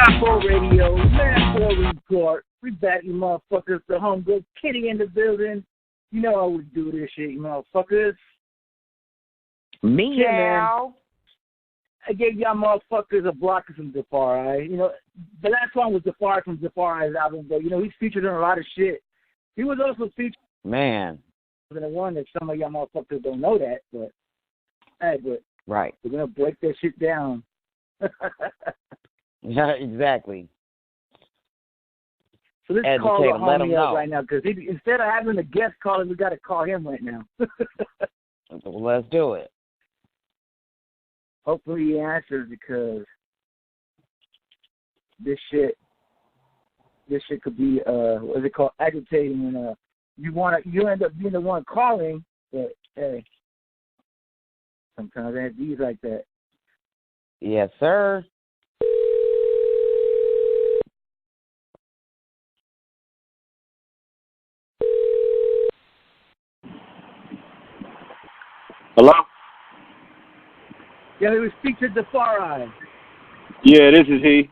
Die4 Radio, Die4 Report. We back, you motherfuckers. The homegirl Kitty in the building. You know how we do this shit, you motherfuckers. Meow. I gave y'all motherfuckers a block of some Defari. You know, the last one was Defari from Defari's album, but, you know, he's featured in a lot of shit. He was also featured in the one that some of y'all motherfuckers don't know that, but, hey, but right. We're going to break that shit down. Yeah, exactly. So let's call the homie up right now, because instead of having a guest calling, we got to call him right now. Well, let's do it. Hopefully he answers, because this shit could be what is it called, agitating when you end up being the one calling, but hey, sometimes it be like that. Yes, sir. Hello? Yeah, we speak to Defari. Yeah, this is he.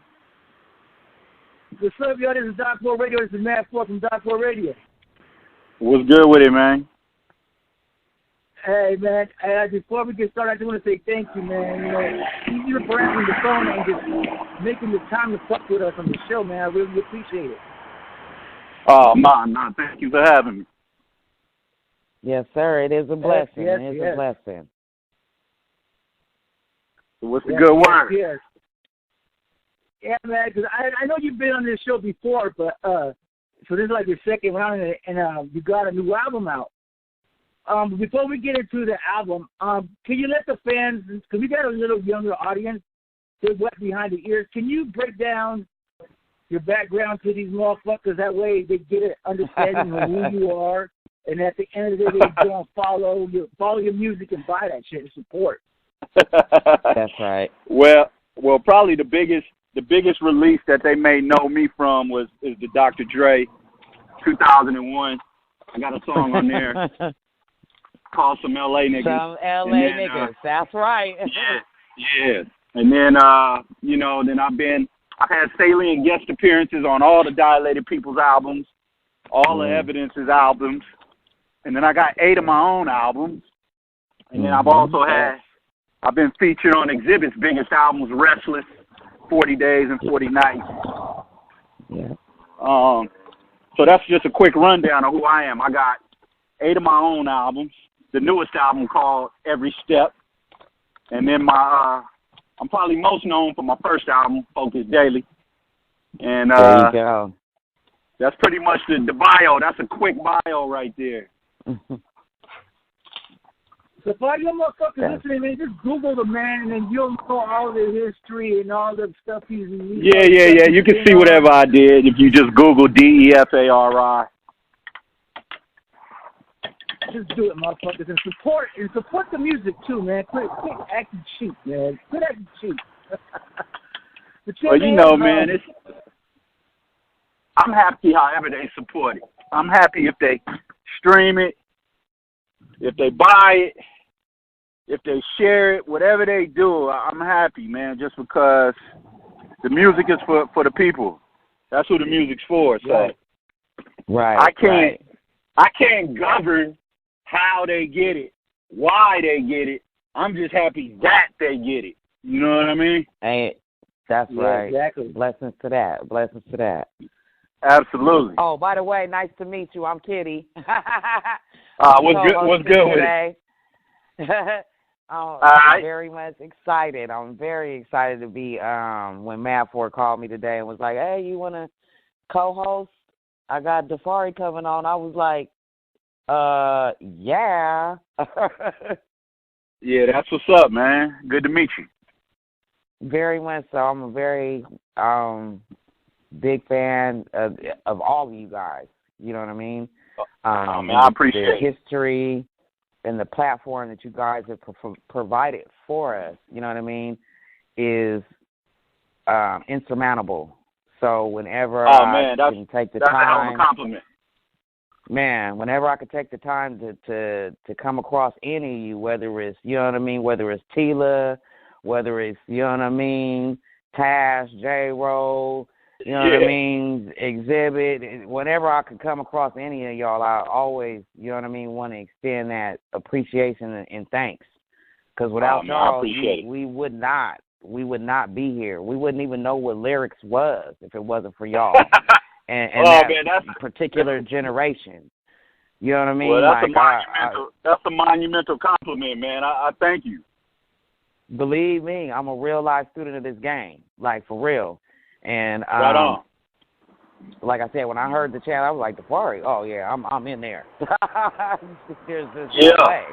What's up, y'all? This is Die4 Radio. This is Matt Ford from Die4 Radio. What's good with it, man? Hey, man, before we get started, I just want to say thank you, man. You know, you're answering the phone and just making the time to fuck with us on the show, man. I really appreciate it. Oh, man, thank you for having me. Yes, sir. It is a blessing. Yes, it is a blessing. So what's the good word? Yes. Yeah, man, because I know you've been on this show before, but so this is like your second round, and you got a new album out. Before we get into the album, can you let the fans, because we got a little younger audience, they're wet behind the ears, can you break down your background to these motherfuckers? That way they get an understanding of who you are, and at the end of the day, they go and follow your music and buy that shit and support. That's right. Well, probably the biggest release that they may know me from is the Dr. Dre 2001. I got a song on there called Some L.A. Niggas. Some L.A. Niggas. That's right. Yeah. And then, then I've had salient guest appearances on all the Dilated People's albums, all the Evidence's albums, and then I got 8 of my own albums. And then I've been featured on Exhibit's biggest albums, Restless, 40 Days and 40 Nights. Yeah. So that's just a quick rundown of who I am. I got 8 of my own albums. The newest album called Every Step. And then I'm probably most known for my first album, Focus Daily. And there you go. That's pretty much the bio. That's a quick bio right there. So for you motherfuckers listening, man, just Google the man, and then you'll know all the history and all the stuff he's released. Yeah. You can see whatever I did if you just Google Defari. Just do it, motherfuckers, and support the music too, man. Quit acting cheap, man. Quit acting cheap. Well, you know, man, I'm happy however they support it. I'm happy if they stream it, if they buy it, if they share it, whatever they do, I'm happy, man, just because the music is for the people. That's who the music's for. So right. I can't govern how they get it, why they get it. I'm just happy that they get it. You know what I mean? That's right. Exactly. Blessings to that. Absolutely. Oh, by the way, nice to meet you. I'm Kitty. What's good with it? I'm very much excited. I'm very excited to be when Matt Ford called me today and was like, hey, you want to co-host? I got Defari coming on. I was like, yeah. Yeah, that's what's up, man. Good to meet you. Very much so. I'm a very big fan of all of you guys. You know what I mean? I appreciate the history and the platform that you guys have provided for us. You know what I mean? Is insurmountable. So whenever I can take the time, that's a hell of a compliment. Man, whenever I could take the time to come across any of you, whether it's, you know what I mean, whether it's Tila, whether it's, you know what I mean, Tash, J-Rose, You know what I mean? Exhibit. Whenever I could come across any of y'all, I always, you know what I mean, want to extend that appreciation and thanks. Because without y'all, we would not be here. We wouldn't even know what lyrics was if it wasn't for y'all. and that particular generation. You know what I mean? Well, that's a monumental compliment, man. I thank you. Believe me, I'm a real life student of this game, like for real. And right on. Like I said, when I heard the chant, I was like, Defari, oh yeah, I'm in there. There's no way.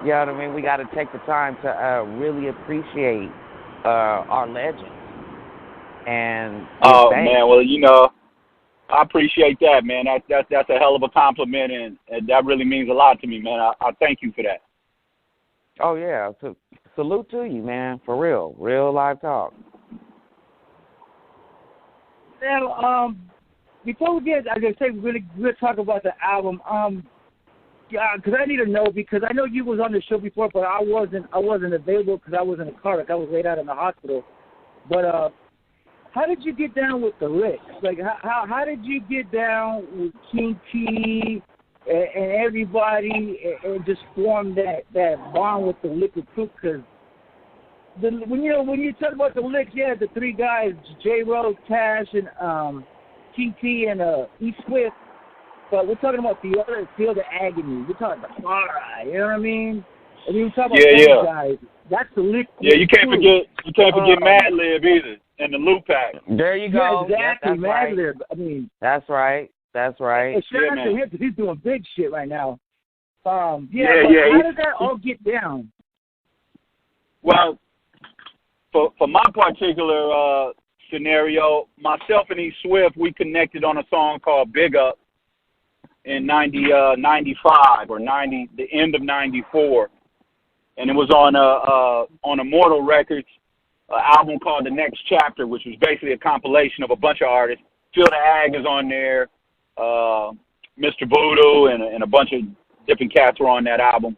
You know what I mean? We got to take the time to really appreciate our legends. And man, well, you know, I appreciate that, man. That's a hell of a compliment, and that really means a lot to me, man. I thank you for that. Oh yeah, so salute to you, man. For real live talk. Now, before we get, I just say we'll talk about the album. Yeah, because I need to know, because I know you was on the show before, but I wasn't available because I was in a car wreck. I was laid out in the hospital. But how did you get down with the Licks? Like, how did you get down with King T and everybody and just form that bond with the Likwit crew? Because when you talk about the Licks, yeah, the three guys, J. Rose, Tash, and King T, and E. Swift. But we're talking about the other Field of Agony. We're talking about Defari, you know what I mean? And we talk about those guys. That's the Likwit. Yeah, you can't forget Mad Lib either, and the Loop Pack. There you go. Yeah, exactly, Yep, Mad Lib. I mean, that's right. And shout out to him because he's doing big shit right now. How does that all get down? Well, for my particular scenario, myself and E. Swift, we connected on a song called Big Up in 95 or 90, the end of 94. And it was on Immortal Records, an album called The Next Chapter, which was basically a compilation of a bunch of artists. Phil the Ag is on there, Mr. Voodoo, and a bunch of different cats were on that album.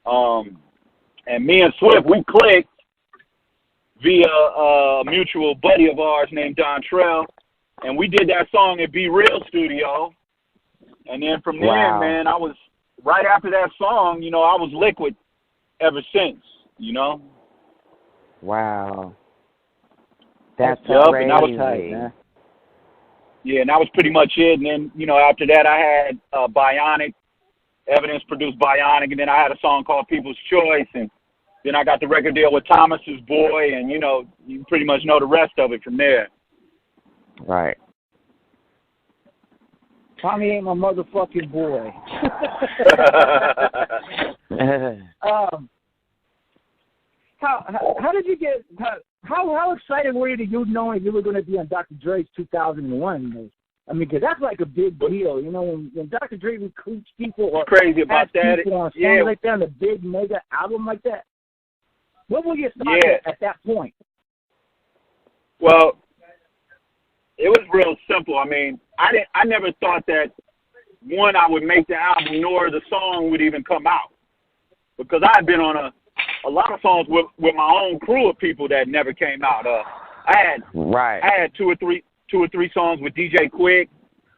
And me and Swift, we clicked via a mutual buddy of ours named Don Trell, and we did that song at Be Real Studio. And then from there, man, I was, right after that song, you know, I was Likwit ever since, you know. Wow. That's crazy. And that was tight, man. Yeah, and that was pretty much it. And then, you know, after that, I had Bionic, Evidence produced Bionic, and then I had a song called People's Choice, and then I got the record deal with Thomas's Boy, and, you know, you pretty much know the rest of it from there. Right. Tommy ain't my motherfucking boy. How did you get? How excited were you knowing you were going to be on Dr. Dre's 2001? I mean, because that's like a big deal, you know. When Dr. Dre recruits people or crazy about that, people on songs like that, on a big mega album like that. What were your thoughts at that point? Well, it was real simple. I mean, I never thought that, one, I would make the album, nor the song would even come out. Because I had been on a lot of songs with my own crew of people that never came out. I had two or three songs with DJ Quick.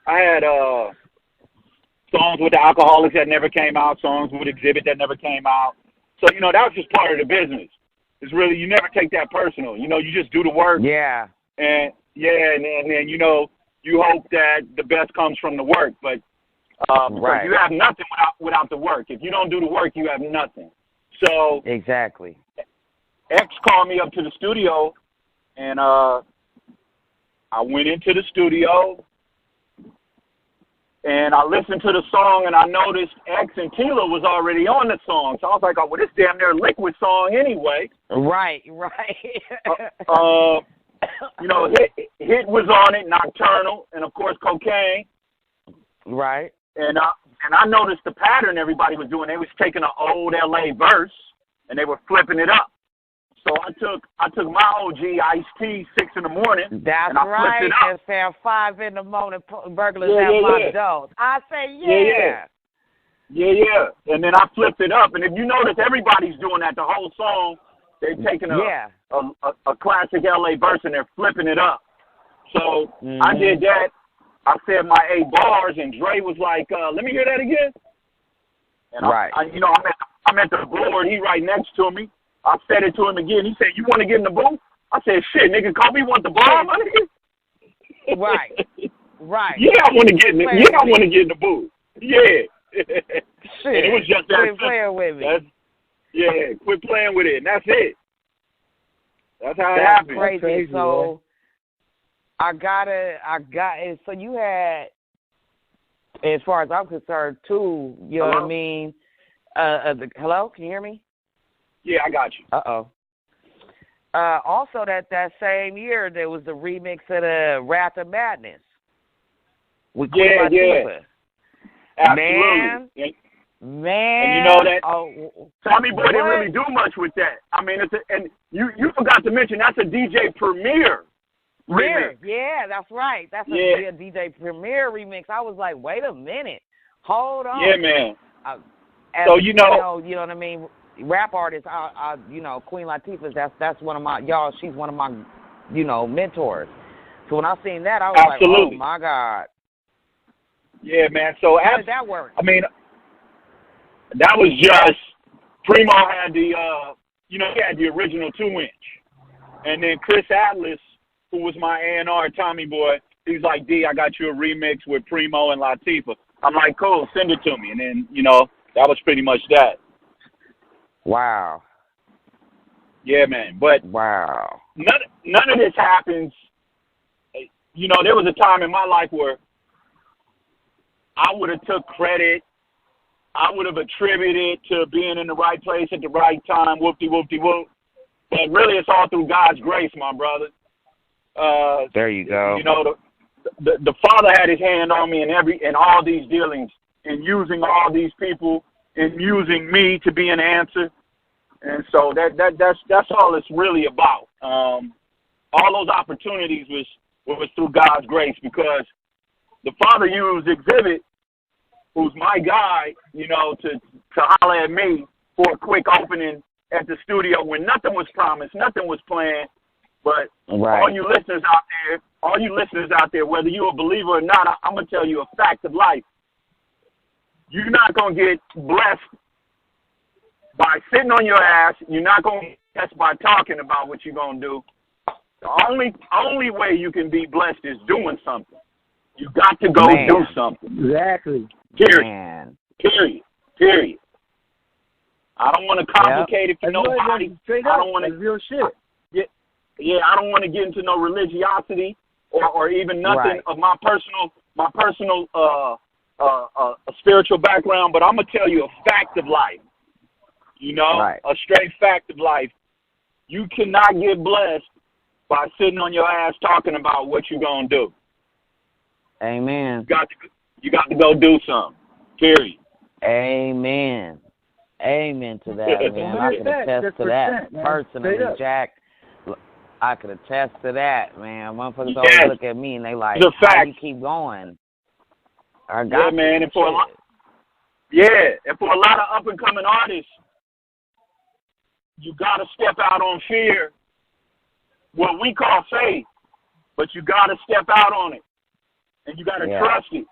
I had songs with the Alcoholics that never came out, songs with Exhibit that never came out. So, you know, that was just part of the business. It's really, you never take that personal. You know, you just do the work. Yeah. And then, you know, you hope that the best comes from the work. But because you have nothing without the work. If you don't do the work, you have nothing. So exactly. X called me up to the studio, and I went into the studio, and I listened to the song, and I noticed X and Tila was already on the song. So I was like, oh, well, this damn near Likwit song anyway. Right. You know, Hit was on it, Nocturnal, and of course Cocaine. Right. And I noticed the pattern everybody was doing. They was taking an old LA verse and they were flipping it up. So I took my OG Ice-T 6 in the morning. That's and I right. Flipped it up. And Sam 5 in the morning, burglars have my dogs. I say Yeah. And then I flipped it up. And if you notice, everybody's doing that the whole song. They're taking a classic LA verse and they're flipping it up. So I did that. I said my 8 bars, and Dre was like, let me hear that again. And I'm at the board. He right next to me. I said it to him again. He said, you want to get in the booth? I said, shit, nigga, Kobe want the bar, my nigga? Right. Yeah, I want to get in the booth. Yeah. Shit. And it was just that. Quit playing with me. Quit playing with it, and that's it. That's how it happened. Crazy. Crazy. So so you had, as far as I'm concerned, too, you know what I mean? Hello? Can you hear me? Yeah, I got you. Uh-oh. Also, that same year, there was the remix of the Wrath of Madness. With Yeah. Absolutely. Man. And you know that Tommy Boy didn't really do much with that. I mean, and you forgot to mention that's a DJ Premier remix. Yeah, that's right. That's a DJ Premier remix. I was like, wait a minute. Hold on. Yeah, man. So you know what I mean? Rap artists, Queen Latifah, that's one of my she's one of my, mentors. So when I seen that, I was like, oh my God. Yeah, man. So how did that work? I mean, that was just Primo had the he had the original 2-inch, and then Chris Atlas, who was my A&R Tommy Boy, he's like, D, I got you a remix with Primo and Latifah. I'm like, cool, send it to me, and then that was pretty much that. Wow. Yeah, man. But wow. None of this happens. There was a time in my life where I would have took credit. I would have attributed to being in the right place at the right time, whoop-de-whoop-de-whoop. But really, it's all through God's grace, my brother. There you go. The Father had his hand on me in all these dealings, and using all these people, and using me to be an answer. And so that's all it's really about. All those opportunities was through God's grace, because the Father used Exhibit, who's my guy, to holler at me for a quick opening at the studio when nothing was promised, nothing was planned. But all you listeners out there, whether you're a believer or not, I'm gonna tell you a fact of life. You're not gonna get blessed by sitting on your ass. You're not gonna get blessed by talking about what you're gonna do. The only way you can be blessed is doing something. You got to go do something. Exactly. Period. Man. Period. I don't want to complicate it for nobody. Straight up. I don't want to real shit. Yeah. I don't want to get into no religiosity or even nothing of my personal spiritual background. But I'm gonna tell you a fact of life. A straight fact of life. You cannot get blessed by sitting on your ass talking about what you're gonna do. Amen. You got to go do something. Period. Amen. Amen to that, man. I can attest to that personally, Jack. I could attest to that, man. Motherfuckers always look at me and they like, how you keep going? Man. And for a lot of up and coming artists, you got to step out on fear, what we call faith, but you got to step out on it, and you got to trust it,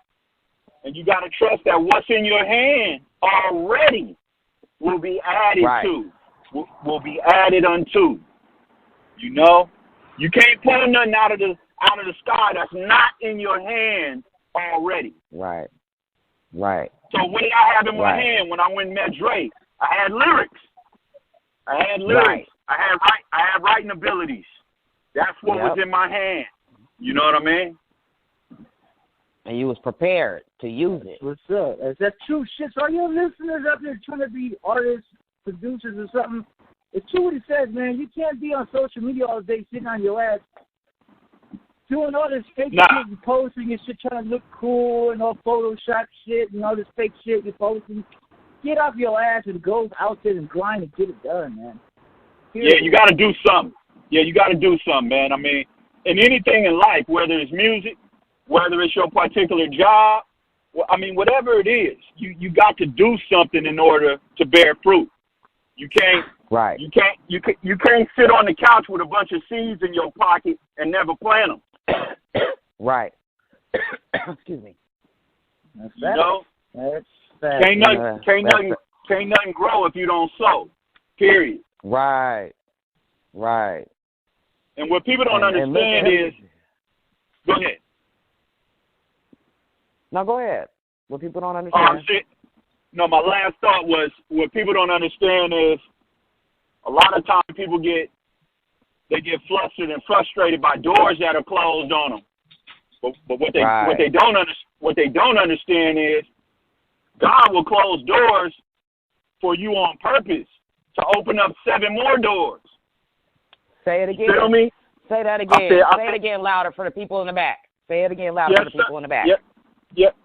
and you got to trust that what's in your hand already will be added to, will be added unto. You can't pull nothing out of the sky that's not in your hand already. Right. So what did I have in my hand when I went and met Dre? I had lyrics. I had writing abilities. That's what was in my hand. You know what I mean? And you was prepared to use it. What's up? That's true shit. So all your listeners out there trying to be artists, producers or something, it's true what he says, man. You can't be on social media all day sitting on your ass doing all this fake shit you posting and shit, trying to look cool and all Photoshop shit and all this fake shit you're posting. Get off your ass and go out there and grind and get it done, man. Yeah, you got to do something. Man. I mean, in anything in life, whether it's music, whether it's your particular job, I mean, whatever it is, you got to do something in order to bear fruit. You can't. Right. You can't sit on the couch with a bunch of seeds in your pocket and never plant them. Right. Excuse me. That's you know, that's can't nothing grow if you don't sow. Period. Right. Right. And what people don't understand is, go ahead. No, go ahead. What people don't understand. No, my last thought was what people don't understand is a lot of times people get flustered and frustrated by doors that are closed on them. But what they don't understand is God will close doors for you on purpose to open up 7 more doors. Say it again. Feel me? Say that again. Say it again louder for the people in the back. Say it again louder for the people in the back. Yep.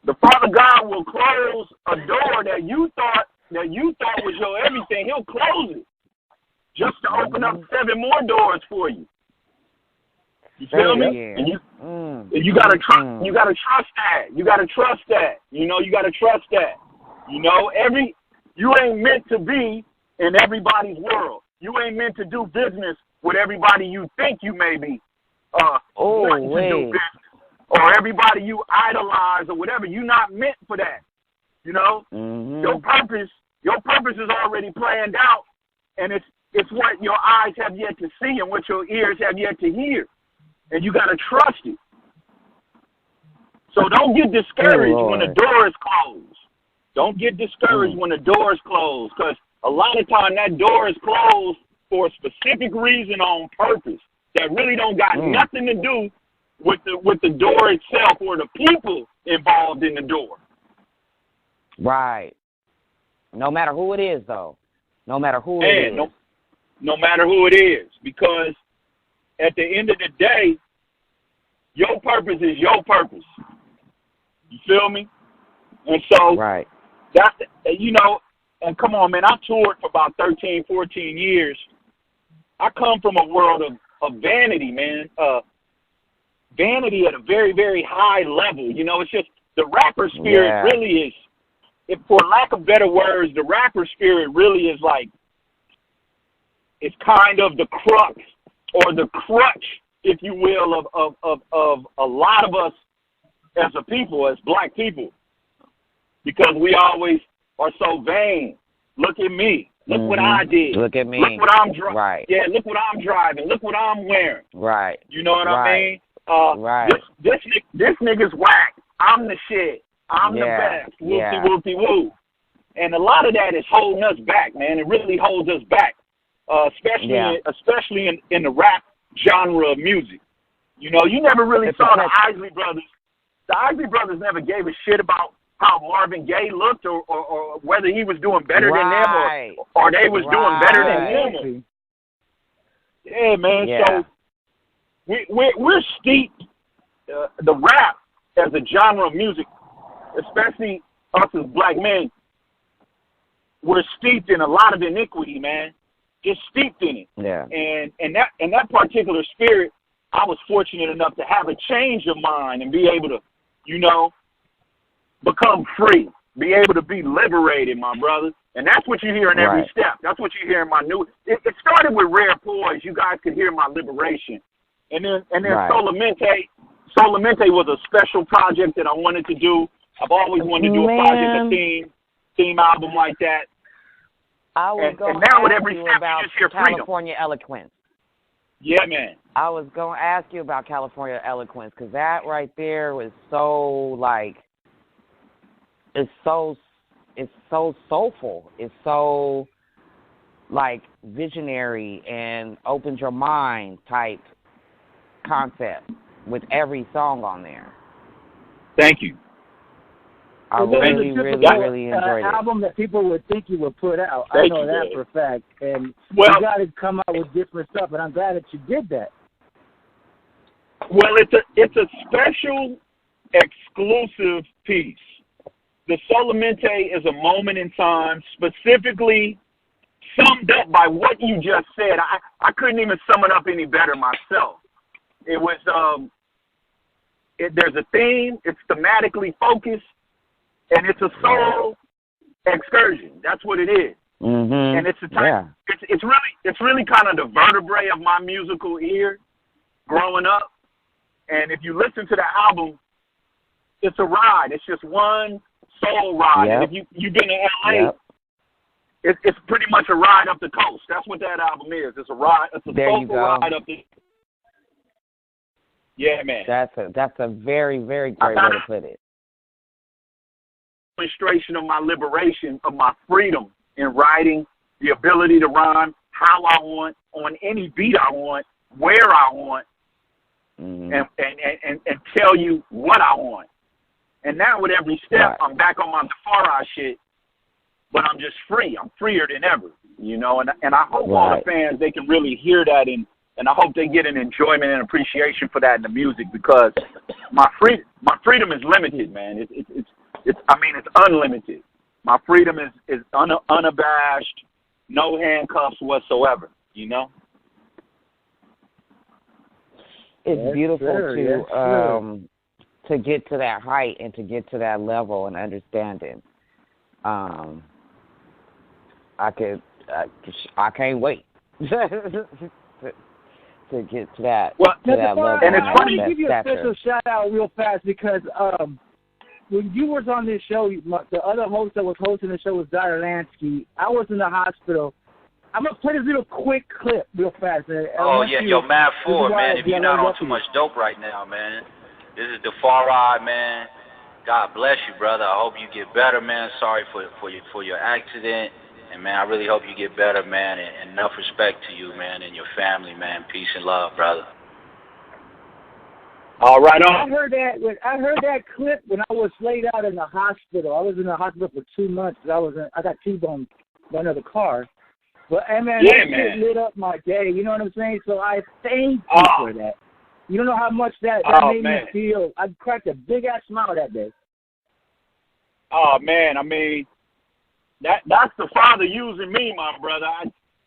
The Father God will close a door that you thought was your everything. He'll close it just to open up 7 more doors for you. You feel me? And you gotta trust. You gotta trust that. You gotta trust that. You gotta trust that. You ain't meant to be in everybody's world. You ain't meant to do business with everybody you think you may be wanting to do business, or everybody you idolize or whatever. You're not meant for that. Your purpose is already planned out, and it's what your eyes have yet to see and what your ears have yet to hear. And you got to trust it. So don't get discouraged when the door is closed. Don't get discouraged when the door is closed, because a lot of time that door is closed for a specific reason on purpose that really don't got nothing to do with the door itself or the people involved in the door. Right. No matter who it is, though. No matter who it is. No matter who it is, because at the end of the day, your purpose is your purpose. You feel me? And so, that, and come on, man, I toured for about 13, 14 years. I come from a world of vanity, man. Vanity at a very, very high level. It's just the rapper spirit really is, for lack of better words, the rapper spirit really is like, it's kind of the crux or the crutch, if you will, of a lot of us as a people, as black people, because we always are so vain. Look at me. Look what I did. Look at me. Look what I'm driving. Right. Yeah, look what I'm driving. Look what I'm wearing. Right. You know what I mean? Right. This nigga's whack. I'm the shit. I'm the best. Whoopty-whoopty-woo. And a lot of that is holding us back, man. It really holds us back, especially in the rap genre of music. You never really saw the Isley Brothers. The Isley Brothers never gave a shit about how Marvin Gaye looked or whether he was doing better than them or they was doing better than him. Yeah, man. Yeah. So we're steeped, the rap as a genre of music, especially us as black men, we're steeped in a lot of iniquity, man. Just steeped in it. Yeah. And that particular spirit, I was fortunate enough to have a change of mind and be able to, become free, be able to be liberated, my brother. And that's what you hear in every step. That's what you hear in my new. It started with Rare Poise. You guys could hear my liberation, and then Solamente. Solamente was a special project that I wanted to do. I've always wanted to do a project, a theme album like that. I was going to ask you about California Eloquence. Yeah, man. I was going to ask you about California Eloquence, because that right there was so, it's so soulful. It's so, visionary and opens your mind type concept with every song on there. Thank you. I really enjoyed it. Album that people would think you would put out. I know that for a fact. And you got to come out with different stuff, and I'm glad that you did that. Well, it's a special, exclusive piece. The Solamente is a moment in time, specifically summed up by what you just said. I couldn't even sum it up any better myself. It was there's a theme. It's thematically focused. And it's a soul excursion. That's what it is. Mm-hmm. And it's a type. It's really kind of the vertebrae of my musical ear growing up. And if you listen to the album, it's a ride. It's just one soul ride. Yep. And if you've been to LA, it's pretty much a ride up the coast. That's what that album is. It's a ride. It's a soulful ride up the. Yeah, man. That's a very, very great way to put it. Demonstration of my liberation, of my freedom in writing, the ability to rhyme how I want, on any beat I want, where I want, and tell you what I want. And now with every step, I'm back on my Defari shit, but I'm just free. I'm freer than ever, you know. And I hope all the fans, they can really hear that, and I hope they get an enjoyment and appreciation for that in the music, because my freedom is limited, man. It's unlimited. My freedom is unabashed, no handcuffs whatsoever, you know. It's beautiful to get to that height and to get to that level and understanding. I can't wait to get to that. Well, to that level. And it's funny. I want to give you a special shout out real fast, because when you was on this show, the other host that was hosting the show was Dr. Lansky. I was in the hospital. I'm going to play this little quick clip real fast. Yo, Mad 4, man, if you're not on too much dope right now, man. This is Defari, man. God bless you, brother. I hope you get better, man. Sorry for your accident. And, man, I really hope you get better, man. And enough respect to you, man, and your family, man. Peace and love, brother. All right, on. I heard that clip when I was laid out in the hospital. I was in the hospital for 2 months. I got T-boned by another car. But, man, that lit up my day. You know what I'm saying? So I thank you for that. You don't know how much that made me feel. I cracked a big-ass smile that day. Oh, man, I mean, that's the Father using me, my brother.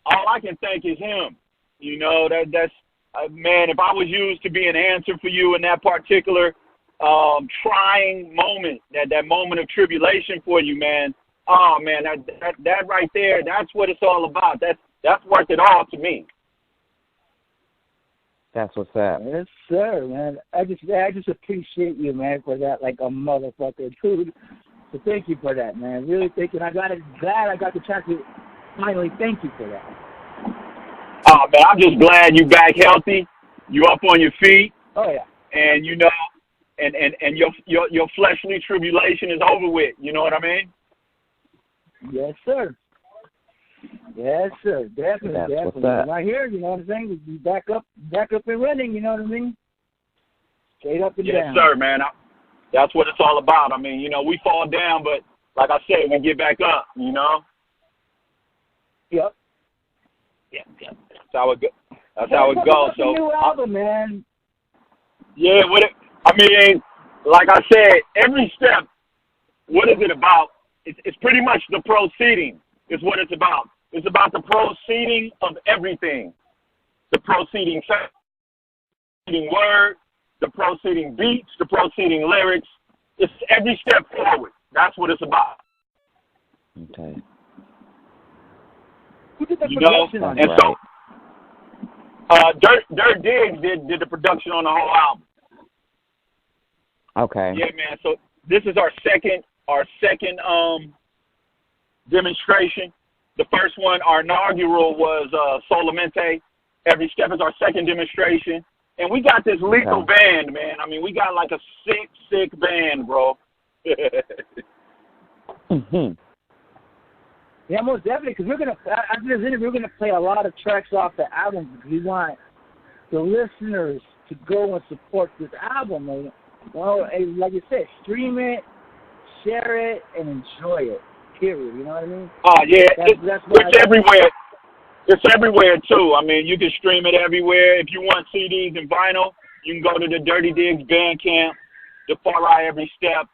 All I can thank is him. You know, that's man, if I was used to be an answer for you in that particular trying moment, that moment of tribulation for you, man, oh, man, that right there, that's what it's all about. That's worth it all to me. That's what's up. Yes, sir, man. I just appreciate you, man, for that, like a motherfucker, dude. So thank you for that, man. Really thank you. And glad I got the chance to finally thank you for that. Oh, man, I'm just glad you back healthy. You up on your feet. Oh, yeah. And, you know, and your fleshly tribulation is over with. You know what I mean? Yes, sir. Yes, sir. Definitely. Right here, you know what I'm saying? We back up and running, you know what I mean? Straight up and down. Yes, sir, man. That's what it's all about. I mean, you know, we fall down, but like I said, we get back up, you know? Yep. Yeah. That's how it goes. That's how it goes. So, new album, man. Yeah, I mean, like I said, every step, what is it about? It's pretty much the proceeding is what it's about. It's about the proceeding of everything. The proceeding word, the proceeding beats, the proceeding lyrics. It's every step forward. That's what it's about. Okay. Who did the production on and so Dirt Diggs did the production on the whole album. Okay. Yeah, man. So this is our second demonstration. The first one, our inaugural, was Solamente. Every Step is our second demonstration. And we got this lethal band, man. I mean, we got like a sick band, bro. Mm-hmm. Yeah, most definitely, because after this interview, we're going to play a lot of tracks off the album, because we want the listeners to go and support this album. And, well, like you said, stream it, share it, and enjoy it, period. You know what I mean? Oh, yeah. It's everywhere. It's everywhere, too. I mean, you can stream it everywhere. If you want CDs and vinyl, you can go to the Dirty Diggs Bandcamp, Defari Every Step.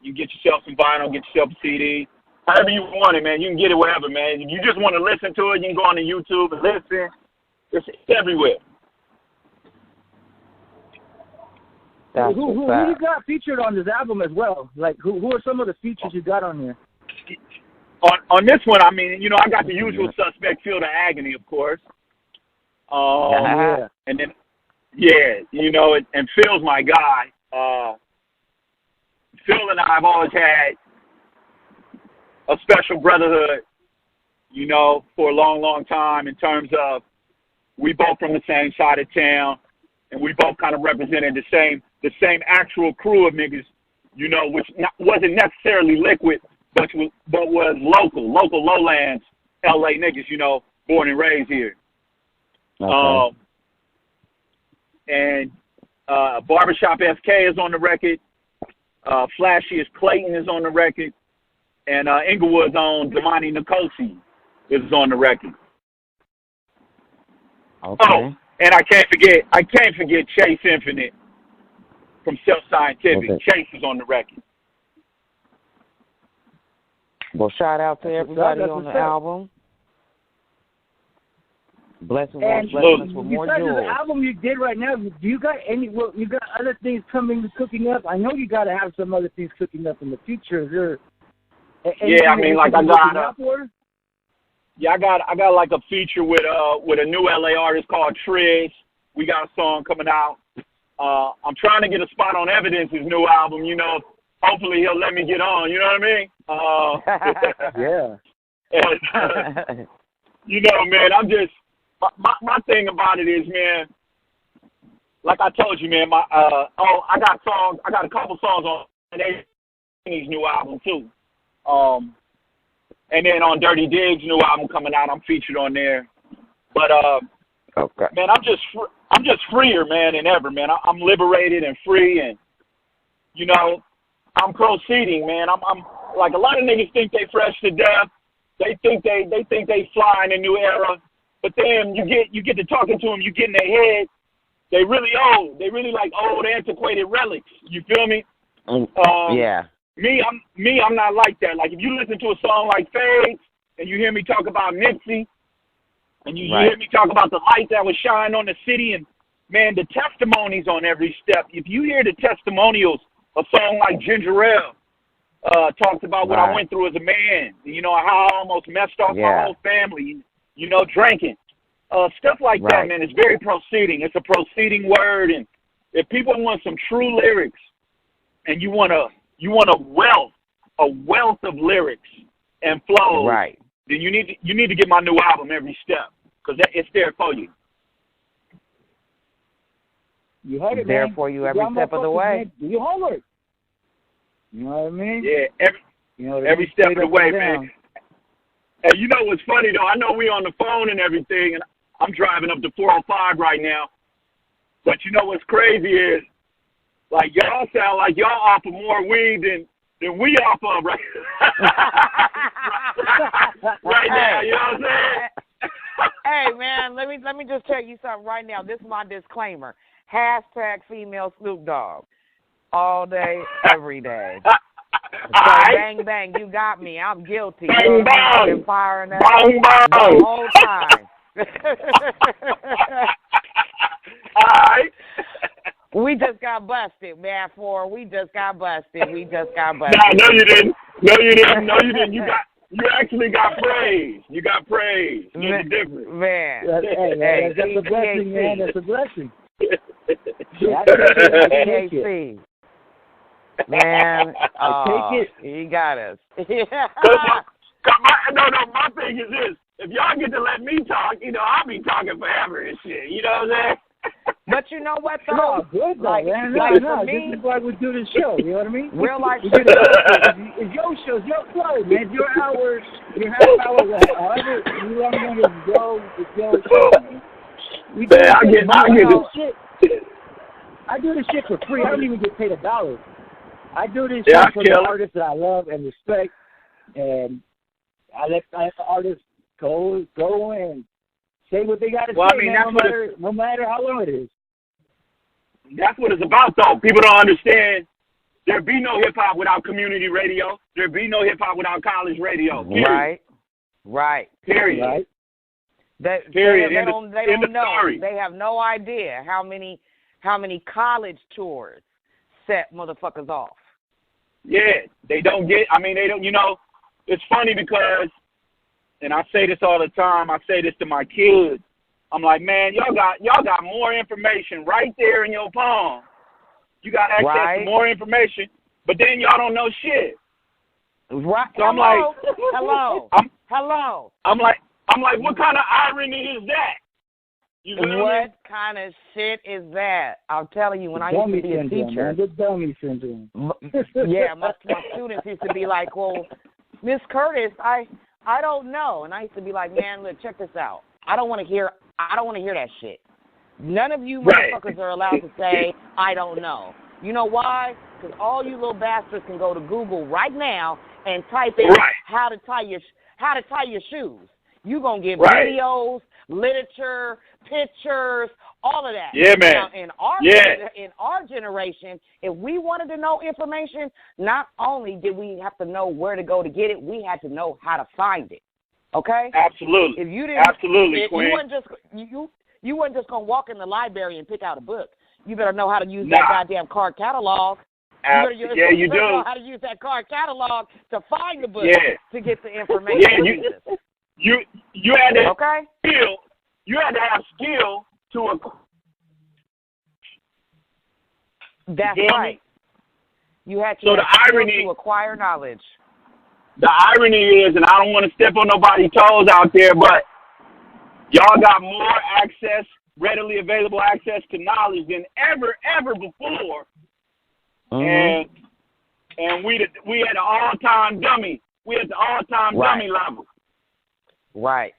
You get yourself some vinyl, get yourself a CD. However you want it, man. You can get it wherever, man. If you just want to listen to it, you can go on to YouTube and listen. It's everywhere. Who you got featured on this album as well? Like, who are some of the features you got on here? On this one, I mean, you know, I got the usual suspect, Feel the Agony, of course. Yeah. And then Yeah, you know, and Phil's my guy. Phil and I have always had a special brotherhood, you know, for a long, long time in terms of we both from the same side of town, and we both kind of represented the same actual crew of niggas, you know, which wasn't necessarily Likwit, but was local lowlands, LA niggas, you know, born and raised here. Okay. And Barbershop FK is on the record. Flashiest Clayton is on the record. And Inglewood's own Damani Nkosi is on the record. Okay. Oh, and I can't forget Chase Infinite from Self Scientific. Okay. Chase is on the record. Well, shout out to everybody on the album. Blessing us with more besides jewels. the album you did right now, do you got you got other things cooking up? I know you got to have some other things cooking up in the future. Is there? Yeah, I mean, like I got like a feature with a new LA artist called Triz. We got a song coming out. I'm trying to get a spot on Evidence's new album. You know, hopefully he'll let me get on. You know what I mean? Yeah. And, you know, man, I'm just my thing about it is, man. Like I told you, man. I got songs. I got a couple songs on his new album too. And then on Dirty Dig's new album coming out, I'm featured on there. But okay, man, I'm just freer, man, than ever, man. I'm liberated and free, and you know, I'm proceeding, man. I'm like a lot of niggas think they fresh to death. They think they fly in a new era, but then you get to talking to them, you get in their head. They really old. They really like old antiquated relics. You feel me? Yeah. I'm not like that. Like if you listen to a song like Fades and you hear me talk about Nipsey and you hear me talk about the light that was shining on the city, and man, the testimonies on every step. If you hear the testimonials, a song like Ginger Ale talks about what I went through as a man, you know, how I almost messed off my whole family, you know, drinking. Stuff like that, man, it's very proceeding. It's a proceeding word, and if people want some true lyrics and you want a wealth of lyrics and flows, then you need to get my new album Every Step, because it's there for you. You heard it, there man. for you every step of the way. Man. Do your homework. You know what I mean? Yeah, every step of the way, man. Hey, you know what's funny though? I know we on the phone and everything, and I'm driving up to 405 right now. But you know what's crazy is, like, y'all sound like y'all offer more weed than we offer right now. You know what I'm saying? Hey, man, let me just tell you something right now. This is my disclaimer. #female Snoop Dogg. All day, every day. So bang, bang, you got me. I'm guilty. Bang, bang. I've been firing that bang, bang. the whole time. All right. We just got busted, man. We just got busted. No, you didn't. No, you didn't. You actually got praise. You got praise. There's a difference. Man. Hey, that's a blessing, man. That's a blessing. THC. Man, take it. He got us. My thing is this. If y'all get to let me talk, you know, I'll be talking forever and shit. You know what I'm saying? But you know what, though? No, good, like, man. For me, this is why we do this show. You know what I mean? Real life. It's your show. It's your flow, man. It's your hour, your half hour. However you want to go, it's your show, man. I do this shit for free. I don't even get paid $1. I do this shit for the artists that I love and respect, and I let the artists go and say what they got to say, I mean, man, no matter how long it is. That's what it's about, though. People don't understand. There'd be no hip-hop without community radio. There'd be no hip-hop without college radio. Period. Right. Period. Right. Period. They don't know. Story. They have no idea how many college tours set motherfuckers off. Yeah, they don't, you know, it's funny because, and I say this all the time, I say this to my kids, I'm like, man, y'all got more information right there in your palm. You got access to more information, but then y'all don't know shit. Right. So I'm like, hello. I'm like, what kind of irony is that? You know what kind of shit is that? I'm telling you, when I used to be a teacher. Man, the dummy syndrome. Yeah, my students used to be like, well, Miss Curtis, I don't know. And I used to be like, man, look, check this out. I don't want to hear that shit. None of you motherfuckers are allowed to say, I don't know. You know why? Because all you little bastards can go to Google right now and type in how to tie your shoes. You gonna get videos, literature, pictures, all of that. Yeah, man. Now, in our generation, if we wanted to know information, not only did we have to know where to go to get it, we had to know how to find it. Okay? Absolutely. If you didn't, Queen. You wasn't just gonna walk in the library and pick out a book. You better know how to use that goddamn card catalog. You do. Know how to use that card catalog to find the book to get the information. You had to skill. You had to have skill to acquire. That's right. You had to to acquire knowledge. The irony is, and I don't want to step on nobody's toes out there, but y'all got more access, readily available access to knowledge than ever before. And we had an all-time dummy. We at the all-time dummy level. Right.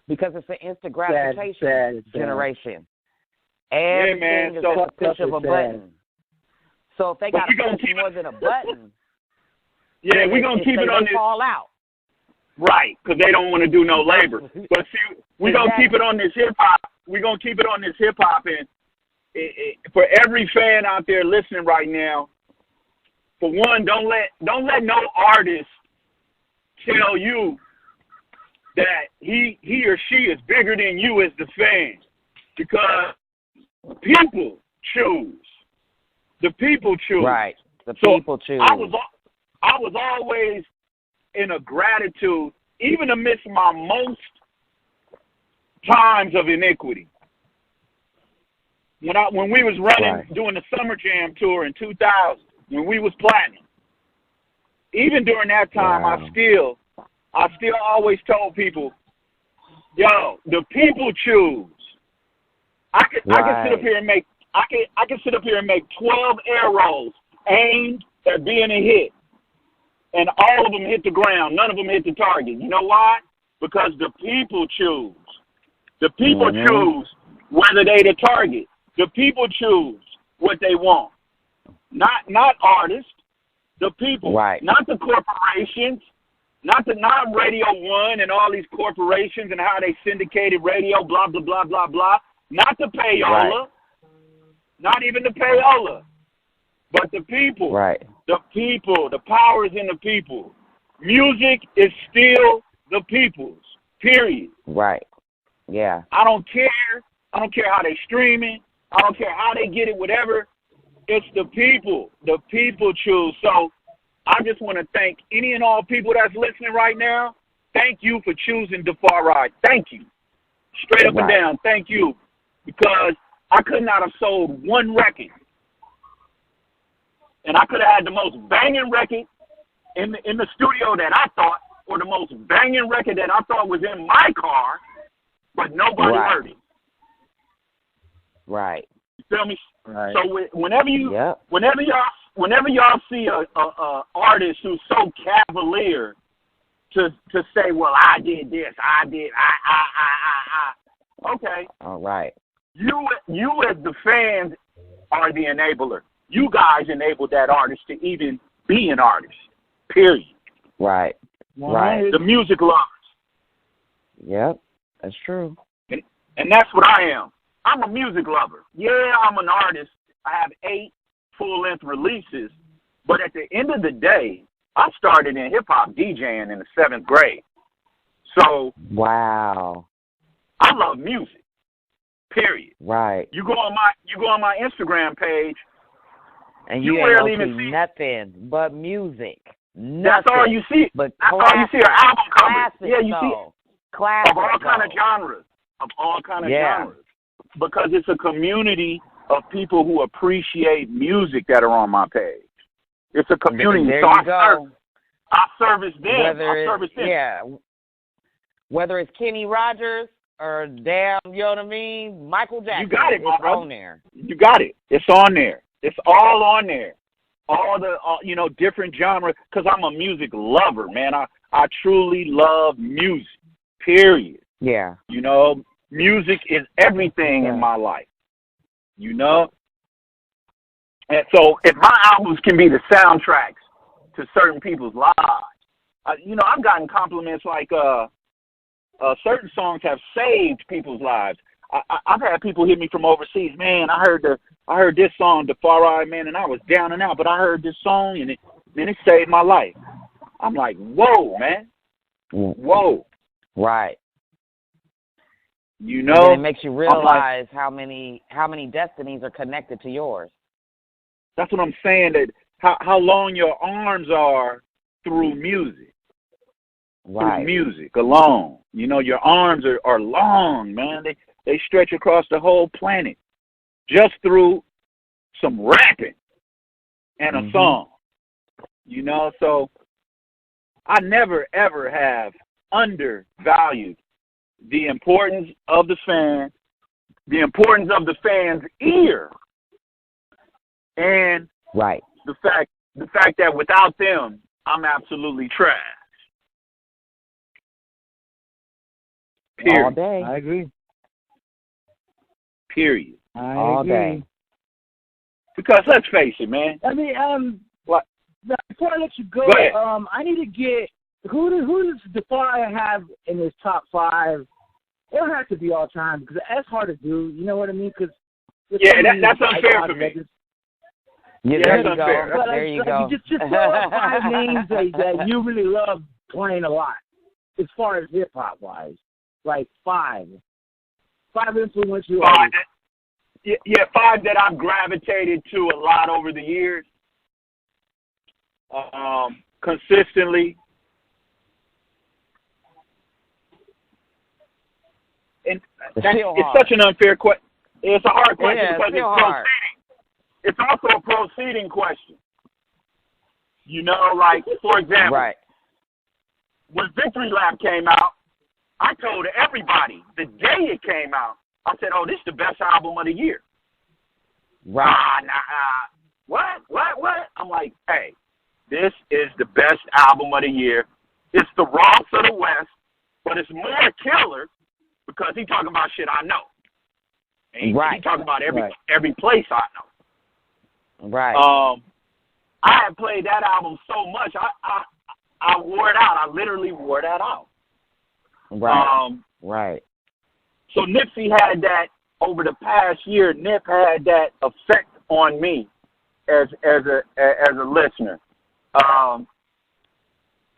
Because it's an instant gratification generation. Everything is a push of a button. So if they got to push more than a button, we're going to keep it on this. Fall out. Right, because they don't want to do no labor. But see, we're going to keep it on this hip-hop. We're going to keep it on this hip-hop. And for every fan out there listening right now, for one, don't let no artist tell you that he or she is bigger than you as the fan, because people choose. The people choose. Right. The people choose. I was always in a gratitude, even amidst my most times of iniquity. When we was running, doing the Summer Jam tour in 2000, when we was platinum, even during that time, I still always told people, yo, the people choose. I can sit up here and make I can sit up here and make 12 arrows aimed at being a hit, and all of them hit the ground. None of them hit the target. You know why? Because the people choose. The people choose whether they the target. The people choose what they want. Not artists. The people. Right. Not the corporations. Not Radio One and all these corporations and how they syndicated radio, blah, blah, blah, blah, blah. Not the payola. Right. Not even the payola. But the people. Right. The people. The power is in the people. Music is still the people's. Period. Right. Yeah. I don't care. I don't care how they streaming. I don't care how they get it, whatever. It's the people. The people choose. So I just want to thank any and all people that's listening right now. Thank you for choosing Defari. Thank you. Straight up and down. Thank you. Because I could not have sold one record. And I could have had the most banging record in the studio that I thought, or the most banging record that I thought was in my car, but nobody heard it. Right. You feel me? Right. So whenever y'all see a artist who's so cavalier to say, well, I did this, I did, okay. All right. You as the fans are the enabler. You guys enabled that artist to even be an artist. Period. Right. Right. The music lovers. Yep, that's true. And that's what I am. I'm a music lover. Yeah, I'm an artist. I have 8 full-length releases. But at the end of the day, I started in hip-hop DJing in the 7th grade. So wow, I love music. Period. Right. You go on my Instagram page, and you rarely even even see nothing but music. Nothing. That's all you see. But that's all you see are album covers. Yeah, you see classic of all kind of genres. of all kind of genres, because it's a community of people who appreciate music that are on my page. It's a community. There so you go. I service them. Yeah. Whether it's Kenny Rogers or damn, you know what I mean, Michael Jackson. You got it, my brother. On there. You got it. It's on there. It's all on there. All the different genres, because I'm a music lover, man. I truly love music. Period. Yeah. Music is everything in my life. And so if my albums can be the soundtracks to certain people's lives, I've gotten compliments like certain songs have saved people's lives. I've had people hit me from overseas. Man, I heard this song, Defari, man, and I was down and out, but I heard this song and it saved my life. I'm like, whoa, man. Whoa. Right. And it makes you realize how many destinies are connected to yours. That's what I'm saying, that how long your arms are through music. Right. Through music alone. Your arms are long, man. They stretch across the whole planet just through some rapping and a song. So I never, ever have undervalued the importance of the fan, the importance of the fan's ear, and the fact that without them, I'm absolutely trash. Period. All day. I agree. Period. All day. Because let's face it, man. I mean, what? Before I let you go, I need to get who does Defari have in his top 5? It don't have to be all time because that's hard to do. You know what I mean? Because that's unfair for me. Yeah, there you go. But there you go. Just throw out 5 names that you really love playing a lot, as far as hip hop wise. Like 5 influential artists. Yeah, 5 that I've gravitated to a lot over the years. Consistently. And it's such an unfair question. It's a hard question because it's proceeding. It's also a proceeding question. Like, for example, when Victory Lap came out, I told everybody the day it came out, I said, oh, this is the best album of the year. Right. What? I'm like, hey, this is the best album of the year. It's the Ross of the West, but it's more killer because he talking about shit I know. And he talking about every place I know. Right. I had played that album so much, I wore it out. I literally wore that out. Right. So Nipsey had that over the past year. Nip had that effect on me as a listener.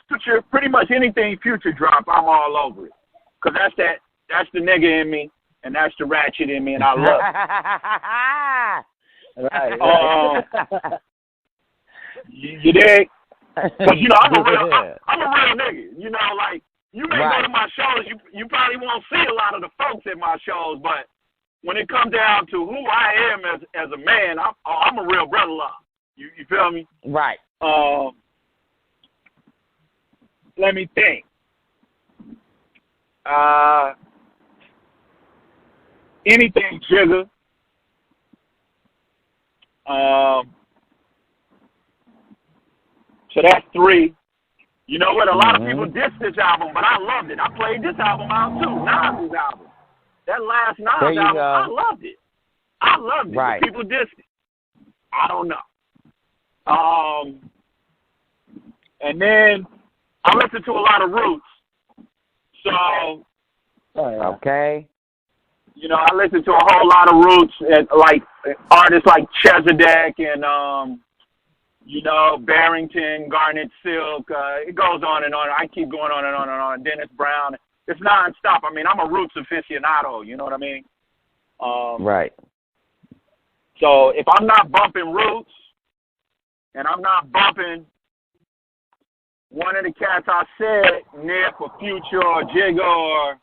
Future, pretty much anything Future drop, I'm all over it, cause that's the nigga in me, and that's the ratchet in me, and I love it. Right. You dig? Cause I'm a real nigga. Like. You may go to my shows, you probably won't see a lot of the folks at my shows, but when it comes down to who I am as a man, I'm a real brother love. You feel me? Right. Let me think. Anything Jigga. So that's 3. You know what? A lot of people dissed this album, but I loved it. I played this album out too, Nas' album. That last Nas album, I loved it. Right. People dissed it. I don't know. And then I listened to a lot of Roots. So, okay. I listened to a whole lot of Roots, and like artists like Chesedek and Barrington, Garnet Silk, it goes on and on. I keep going on and on and on. Dennis Brown. It's nonstop. I mean, I'm a Roots aficionado, you know what I mean? Right. So if I'm not bumping Roots, and I'm not bumping one of the cats I said, Nip or Future or Jigga or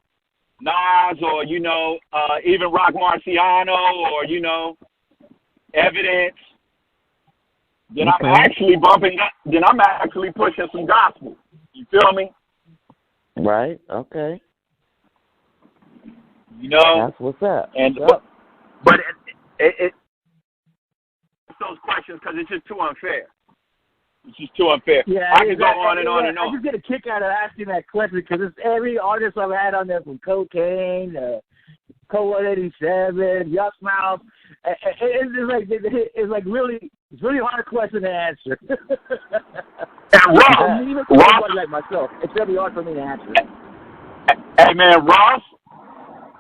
Nas or, even Rock Marciano or, Evidence, then I'm actually I'm actually pushing some gospel. You feel me? Right, okay. That's what's up. And what's up? But it those questions because it's just too unfair. It's just too unfair. Yeah, I can go on and on and on. I just get a kick out of asking that question because it's every artist I've had on there from Cocaine, Code 187, Yuck Mouth. It's really hard question to answer. And Ross, even for somebody like myself, it's really hard for me to answer. Hey man, Ross,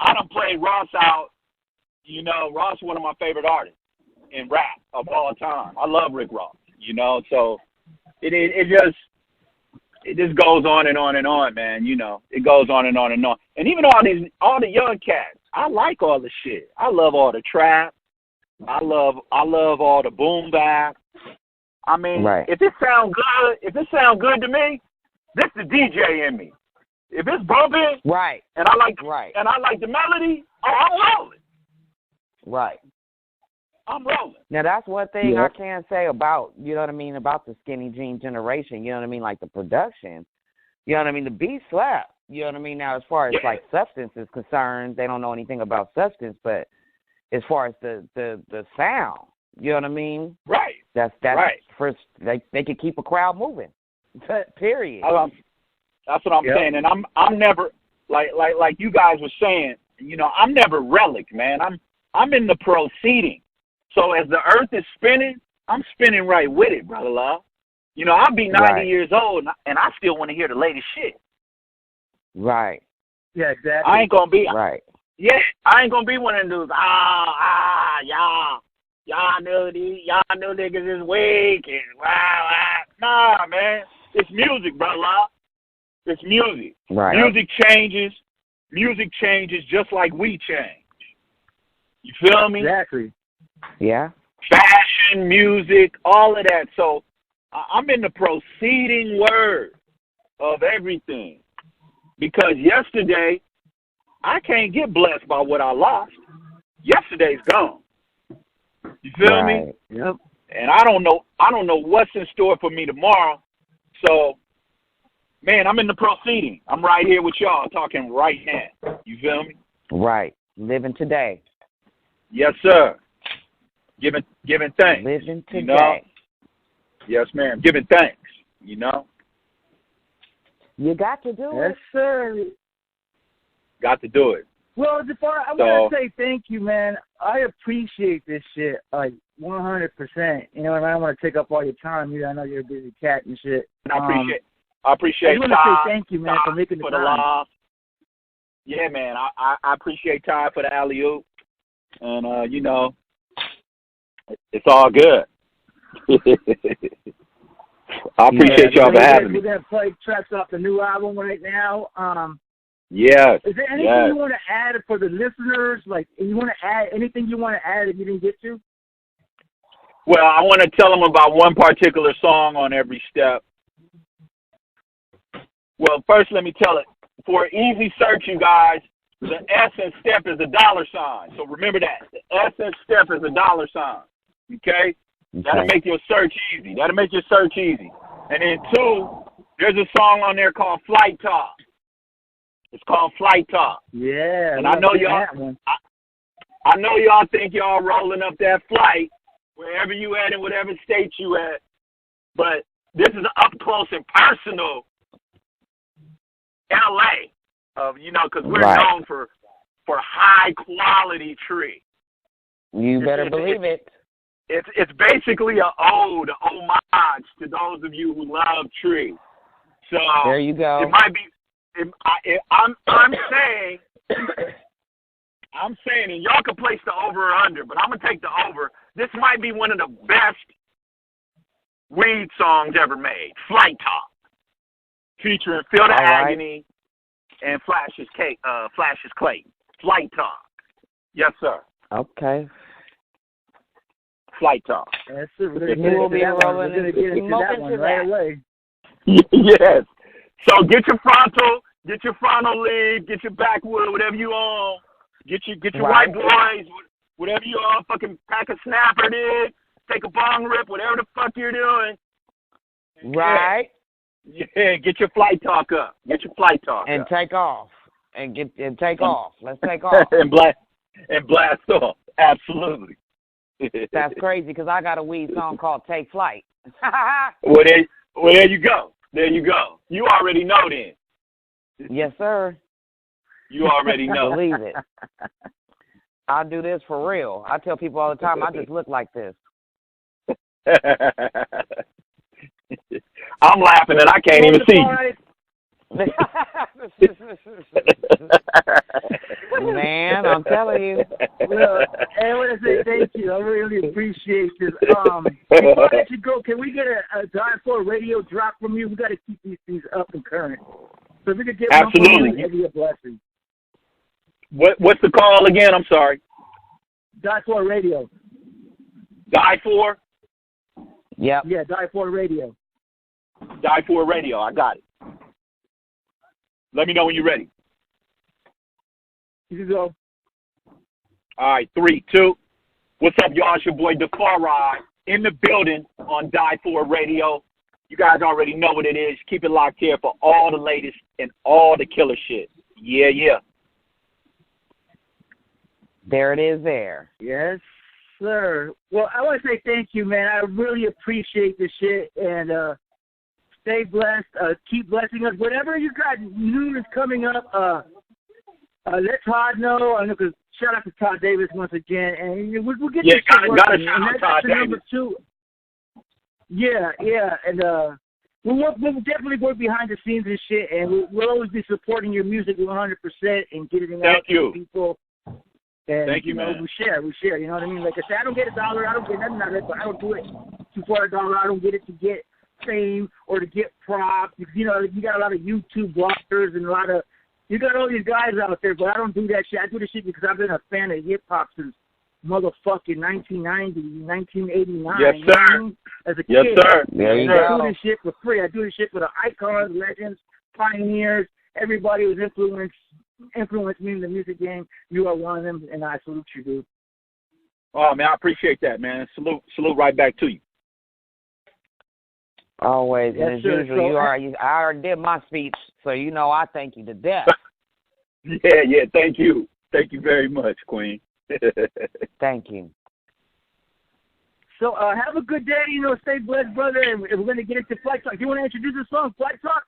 I done played Ross out. Ross is one of my favorite artists in rap of all time. I love Rick Ross. So it just goes on and on and on, man. It goes on and on and on. And even all the young cats, I like all the shit. I love all the trap. I love all the boom bap. I mean, if it sound good to me, this the DJ in me. If it's bumping, right, and I like the melody, I'm rolling. Right. I'm rolling. Now that's one thing I can say about, about the skinny jean generation, like the production, the beat slap, now as far as like substance is concerned, they don't know anything about substance, but as far as the sound, Right. That's right. First, they can keep a crowd moving. Period. That's what I'm saying, and I'm never like you guys were saying, I'm never relic, man. I'm in the proceeding. So as the earth is spinning, I'm spinning right with it, brother love. I'll be 90 years old and I still want to hear the latest shit. Right. Yeah, exactly. I ain't gonna be right. Yeah, I ain't gonna be one of them dudes. Y'all new niggas is weak and Nah, man. It's music, brother. It's music. Right. Music changes just like we change. You feel me? Exactly. Yeah. Fashion, music, all of that. So I'm in the proceeding word of everything. Because yesterday, I can't get blessed by what I lost. Yesterday's gone. You feel me? Yep. And I don't know what's in store for me tomorrow. So, man, I'm in the proceeding. I'm right here with y'all talking right now. You feel me? Right. Living today. Yes, sir. Giving thanks. Living today. Yes, ma'am. Giving thanks. You got to do it. Yes, sir. Got to do it. Well, Defari, I want to say thank you, man. I appreciate this shit, 100%. And I don't want to take up all your time. I know you're a busy cat and shit. I appreciate I want to say thank you, man, for making the time. Law. Yeah, man. I appreciate Ty for the alley-oop. And, it's all good. I appreciate y'all for having me. We're going to play tracks off the new album right now. Yes. Is there anything you want to add for the listeners? You want to add anything you want to add that you didn't get to? Well, I want to tell them about one particular song on every step. Well, first let me tell it. For easy search, you guys, the S in step is $. So remember that. The S in step is $. Okay? That'll make your search easy. And then 2, there's a song on there called Flight Talk. It's called Flight Talk. Yeah. And I know y'all think y'all rolling up that flight wherever you at in whatever state you at. But this is up close and personal LA because we're known for high quality tree. You better believe it. It's basically an homage to those of you who love tree. So there you go. It might be. I'm saying, and y'all can place the over or under, but I'm gonna take the over. This might be one of the best weed songs ever made. Flight Talk, featuring Feel the Agony and Flash's Clayton. Flight Talk. Yes, sir. Okay. Flight Talk. That's it. We'll be rolling into that one right away. Yes. So get your frontal, Get your frontal lead, get your backwood, whatever you own. Get your right. white boys, whatever you own. Fucking pack a snapper, dude. Take a bong rip, whatever the fuck you're doing. Right. Yeah, get your flight talk up. Get your flight talk and up. Take off. And take off. Let's take off. and blast off. Absolutely. That's crazy because I got a weed song called Take Flight. Well, there you go. There you go. You already know then. Yes, sir. You already know. Believe it. I do this for real. I tell people all the time, I just look like this. I'm laughing and I can't even see you. Man, I'm telling you. Look, I want to say thank you. I really appreciate this. Before I let you go, can we get a Die4 radio drop from you? We got to keep these things up and current. So if we could get one from you, it'd be a blessing. What's the call again? I'm sorry. Die4 radio. Die4? Yep. Yeah, Die4 radio. Die4 radio. I got it. Let me know when you're ready. You can go. All right, 3, 2. What's up, y'all? It's your boy Defari in the building on Die4 Radio. You guys already know what it is. Keep it locked here for all the latest and all the killer shit. Yeah, yeah. There it is there. Yes, sir. Well, I want to say thank you, man. I really appreciate this shit. And stay blessed. Keep blessing us. Whatever you got new is coming up, let Todd know. I know, because shout out to Todd Davis once again. And we'll get this shit working. Got to shout out Todd Davis. Number 2. Yeah. And we'll definitely work behind the scenes and shit. And we'll always be supporting your music 100% and getting it out to people. And, Thank you, man. We share, you know what I mean? Like I said, I don't get $1, I don't get nothing out of it, but I don't do it for $1. I don't get it to get fame or to get props. You know, you got a lot of YouTube bloggers and you got all these guys out there, but I don't do that shit. I do this shit because I've been a fan of hip-hop since motherfucking 1990, 1989. Yes, sir. You know, as a yes, kid. Sir. There you I go. do this shit for free. I do this shit for the icons, legends, pioneers, everybody who's influenced me in the music game. You are one of them, and I salute you, dude. Oh, man, I appreciate that, man. Salute right back to you. Always. Yes, and as sir. usual, I already did my speech, so you know I thank you to death. Yeah, thank you. Thank you very much, Queen. Thank you. So have a good day. You know, stay blessed, brother, and we're going to get into Flight Talk. Do you want to introduce the song, Flight Talk?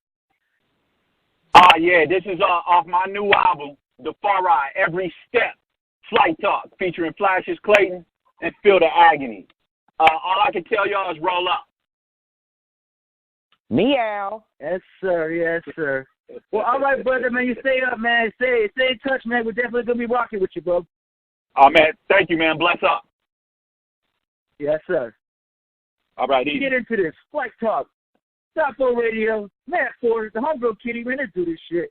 Yeah, this is off my new album, Defari, Every Step, Flight Talk, featuring Flashes Clayton and Feel the Agony. All I can tell y'all is roll up. Meow. Yes, sir. Yes, sir. Well, all right, brother, man. You stay up, man. Stay in touch, man. We're definitely going to be rocking with you, bro. Oh, man. Thank you, man. Bless up. Yes, sir. All right, Let's easy. get into this. Flight Talk. Die4 Radio. Matt Ford, the homegirl kitty, man. Let's do this shit.